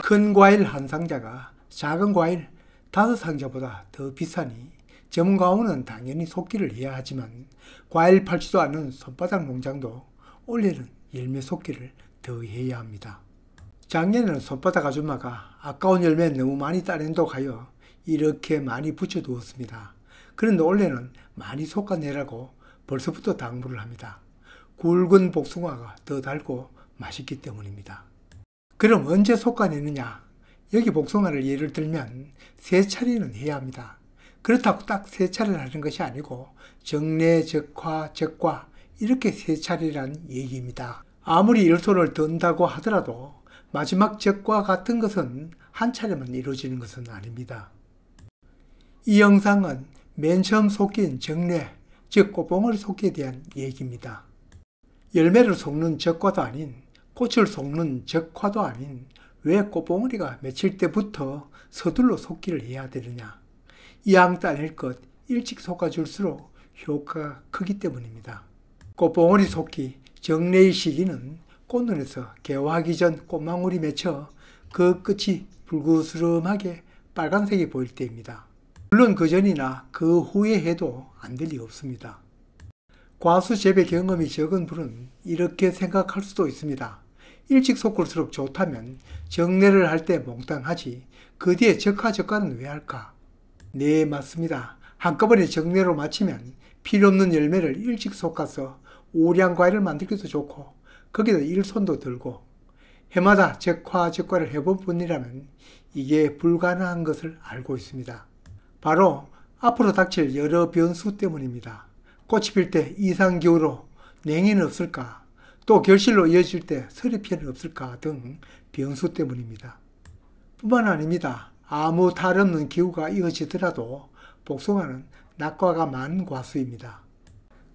큰 과일 한 상자가 작은 과일 5상자보다 더 비싸니 전문가원은 당연히 속기를 해야 하지만 과일 팔지도 않는 손바닥 농장도 올해는 열매 속기를 더 해야 합니다. 작년에는 손바닥 아줌마가 아까운 열매 너무 많이 따낸다고 하여 이렇게 많이 붙여두었습니다. 그런데 올해는 많이 솎아내라고 벌써부터 당부를 합니다. 굵은 복숭아가 더 달고 맛있기 때문입니다. 그럼 언제 솎아내느냐? 여기 복숭아를 예를 들면 3차례는 해야 합니다. 그렇다고 딱 3차례를 하는 것이 아니고 정례, 적화, 적과 이렇게 3차례란 얘기입니다. 아무리 일손을 든다고 하더라도 마지막 적과 같은 것은 한 차례만 이루어지는 것은 아닙니다. 이 영상은 맨 처음 속기인 정례, 즉 꽃봉오리 속기에 대한 얘기입니다. 열매를 속는 적과도 아닌 꽃을 속는 적화도 아닌 왜 꽃봉오리가 맺힐 때부터 서둘러 속기를 해야 되느냐? 이왕 따낼 것 일찍 솎아줄수록 효과가 크기 때문입니다. 꽃봉오리 속기 정례의 시기는 꽃눈에서 개화하기 전 꽃망울이 맺혀 그 끝이 불그스름하게 빨간색이 보일 때입니다. 물론 그 전이나 그 후에 해도 안 될 리 없습니다. 과수 재배 경험이 적은 분은 이렇게 생각할 수도 있습니다. 일찍 솎을수록 좋다면 정례를 할 때 몽땅 하지 그 뒤에 적화, 적과는 왜 할까? 네, 맞습니다. 한꺼번에 정례로 마치면 필요없는 열매를 일찍 솎아서 우량 과일을 만들기도 좋고 거기다 일손도 들고 해마다 적화, 적과를 해본 분이라면 이게 불가능한 것을 알고 있습니다. 바로 앞으로 닥칠 여러 변수 때문입니다. 꽃이 필 때 이상기후로 냉해는 없을까? 또 결실로 이어질 때 서리 피해는 없을까? 등 변수 때문입니다. 뿐만 아닙니다. 아무 탈 없는 기후가 이어지더라도 복숭아는 낙과가 많은 과수입니다.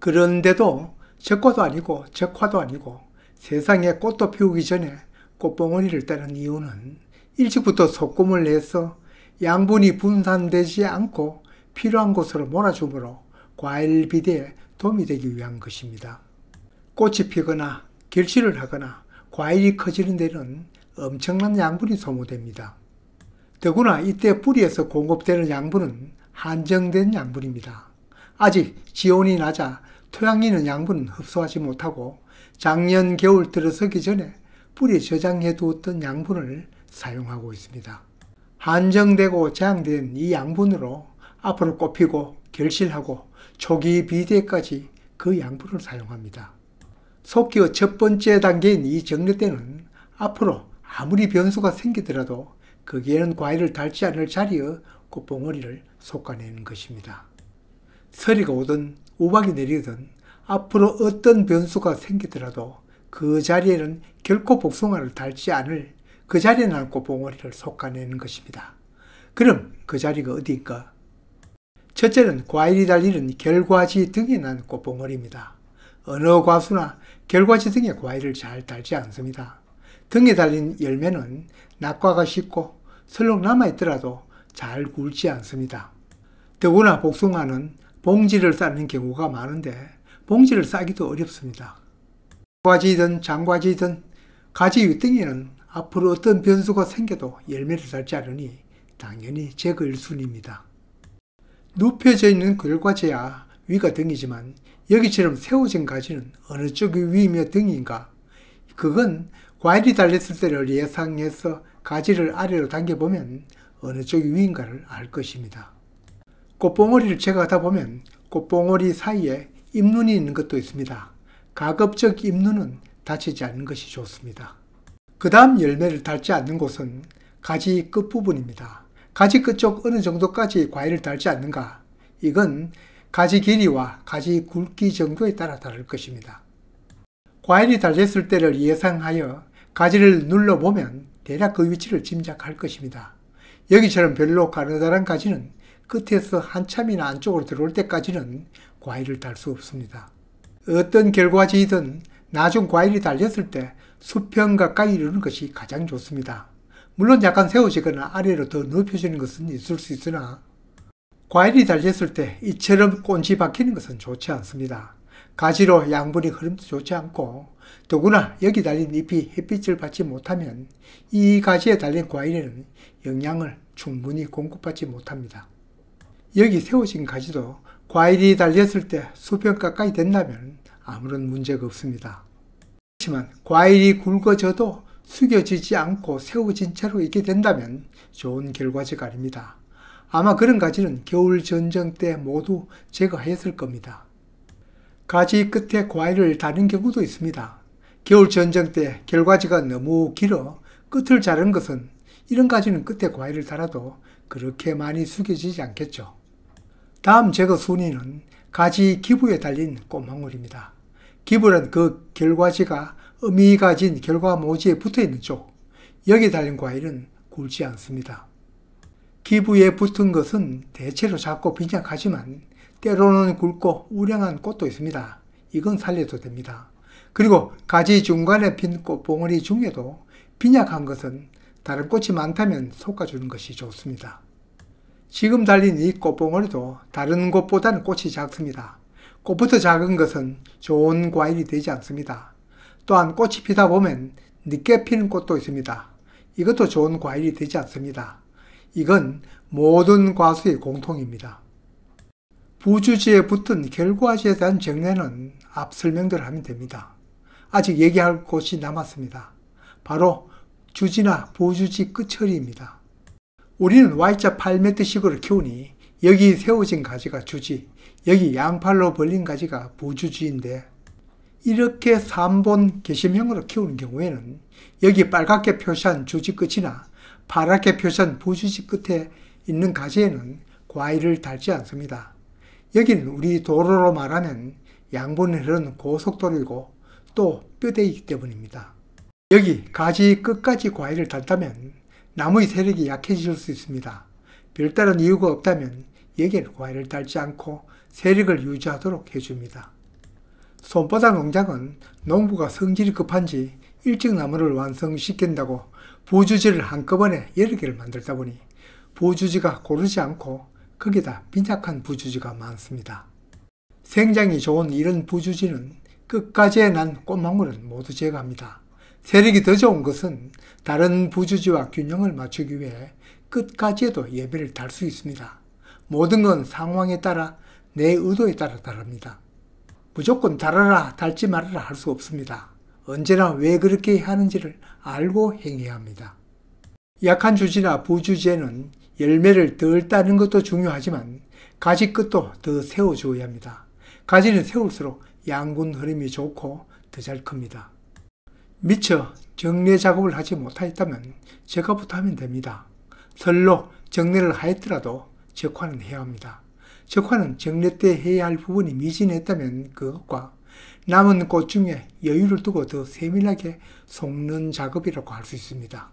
그런데도 적과도 아니고 적화도 아니고 세상에 꽃도 피우기 전에 꽃봉오리를 따는 이유는 일찍부터 소금을 내서 양분이 분산되지 않고 필요한 곳으로 몰아주므로 과일 비대에 도움이 되기 위한 것입니다. 꽃이 피거나 결실을 하거나 과일이 커지는 데는 엄청난 양분이 소모됩니다. 더구나 이때 뿌리에서 공급되는 양분은 한정된 양분입니다. 아직 지온이 낮아 토양에 있는 양분은 흡수하지 못하고 작년 겨울 들어서기 전에 뿌리에 저장해 두었던 양분을 사용하고 있습니다. 한정되고 저장된 이 양분으로 앞으로 꽃피고 결실하고 초기 비대까지 그 양분을 사용합니다. 속기의 첫 번째 단계인 이 정례 때는 앞으로 아무리 변수가 생기더라도 거기에는 과일을 달지 않을 자리의 꽃봉오리를 솎아내는 것입니다. 서리가 오든 우박이 내리든 앞으로 어떤 변수가 생기더라도 그 자리에는 결코 복숭아를 달지 않을 그 자리에 난 꽃봉오리를 솎아내는 것입니다. 그럼 그 자리가 어디인가? 첫째는 과일이 달리는 결과지 등에 난 꽃봉오리입니다. 어느 과수나 결과지 등에 과일을 잘 달지 않습니다. 등에 달린 열매는 낙과가 쉽고 설렁 남아있더라도 잘 굵지 않습니다. 더구나 복숭아는 봉지를 싸는 경우가 많은데 봉지를 싸기도 어렵습니다. 과지든 장과지든 가지 윗등에는 앞으로 어떤 변수가 생겨도 열매를 달지 않으니 당연히 제거 1순위입니다. 눕혀져 있는 결과지야 위가 등이지만 여기처럼 세워진 가지는 어느 쪽이 위며 등인가? 그건 과일이 달렸을 때를 예상해서 가지를 아래로 당겨보면 어느 쪽이 위인가를 알 것입니다. 꽃봉오리를 제거하다 보면 꽃봉오리 사이에 잎눈이 있는 것도 있습니다. 가급적 잎눈은 다치지 않는 것이 좋습니다. 그 다음 열매를 달지 않는 곳은 가지 끝부분입니다. 가지 끝쪽 어느 정도까지 과일을 달지 않는가? 이건 가지 길이와 가지 굵기 정도에 따라 다를 것입니다. 과일이 달렸을 때를 예상하여 가지를 눌러보면 대략 그 위치를 짐작할 것입니다. 여기처럼 별로 가느다란 가지는 끝에서 한참이나 안쪽으로 들어올 때까지는 과일을 달 수 없습니다. 어떤 결과지이든 나중 과일이 달렸을 때 수평 가까이 이루는 것이 가장 좋습니다. 물론 약간 세워지거나 아래로 더 높여지는 것은 있을 수 있으나 과일이 달렸을 때 이처럼 꼰지 박히는 것은 좋지 않습니다. 가지로 양분이 흐름도 좋지 않고 더구나 여기 달린 잎이 햇빛을 받지 못하면 이 가지에 달린 과일에는 영양을 충분히 공급받지 못합니다. 여기 세워진 가지도 과일이 달렸을 때 수평 가까이 된다면 아무런 문제가 없습니다. 하지만 과일이 굵어져도 숙여지지 않고 세워진 채로 있게 된다면 좋은 결과지가 아닙니다. 아마 그런 가지는 겨울 전쟁 때 모두 제거했을 겁니다. 가지 끝에 과일을 다는 경우도 있습니다. 겨울 전쟁 때 결과지가 너무 길어 끝을 자른 것은 이런 가지는 끝에 과일을 달아도 그렇게 많이 숙여지지 않겠죠. 다음 제거 순위는 가지 기부에 달린 꽃망울입니다. 기부는 그 결과지가 음이 가진 결과 모지에 붙어있는 쪽, 여기 달린 과일은 굵지 않습니다. 기부에 붙은 것은 대체로 작고 빈약하지만 때로는 굵고 우량한 꽃도 있습니다. 이건 살려도 됩니다. 그리고 가지 중간에 핀 꽃봉오리 중에도 빈약한 것은 다른 꽃이 많다면 솎아주는 것이 좋습니다. 지금 달린 이 꽃봉오리도 다른 꽃보다는 꽃이 작습니다. 꽃부터 작은 것은 좋은 과일이 되지 않습니다. 또한 꽃이 피다 보면 늦게 피는 꽃도 있습니다. 이것도 좋은 과일이 되지 않습니다. 이건 모든 과수의 공통입니다. 부주지에 붙은 결과지에 대한 정리는 앞 설명대로 하면 됩니다. 아직 얘기할 곳이 남았습니다. 바로 주지나 부주지 끝처리입니다. 우리는 Y자 8m식으로 키우니 여기 세워진 가지가 주지, 여기 양팔로 벌린 가지가 부주지인데 이렇게 3본 개심형으로 키우는 경우에는 여기 빨갛게 표시한 주지 끝이나 파랗게 표시한 부주지 끝에 있는 가지에는 과일을 달지 않습니다. 여기는 우리 도로로 말하면 양분이 흐르는 고속도로이고 또 뼈대이기 때문입니다. 여기 가지 끝까지 과일을 달다면 나무의 세력이 약해질 수 있습니다. 별다른 이유가 없다면 여기에는 과일을 달지 않고 세력을 유지하도록 해줍니다. 손바닥 농장은 농부가 성질이 급한지 일찍 나무를 완성시킨다고 부주지를 한꺼번에 여러 개를 만들다 보니 부주지가 고르지 않고 거기다 빈약한 부주지가 많습니다. 생장이 좋은 이런 부주지는 끝까지에 난 꽃망울은 모두 제거합니다. 세력이 더 좋은 것은 다른 부주지와 균형을 맞추기 위해 끝까지에도 예배를 달 수 있습니다. 모든 건 상황에 따라 내 의도에 따라 다릅니다. 무조건 달아라 달지 말아라 할 수 없습니다. 언제나 왜 그렇게 하는지를 알고 행해야 합니다. 약한 주지나 부주지에는 열매를 덜 따는 것도 중요하지만 가지 끝도 더 세워줘야 합니다. 가지는 세울수록 양분 흐름이 좋고 더 잘 큽니다. 미처 정례 작업을 하지 못하였다면 제가부터 하면 됩니다. 설로 정례를 하였더라도 적화는 해야 합니다. 적화는 정례 때 해야 할 부분이 미진했다면 그것과 남은 꽃 중에 여유를 두고 더 세밀하게 속는 작업이라고 할 수 있습니다.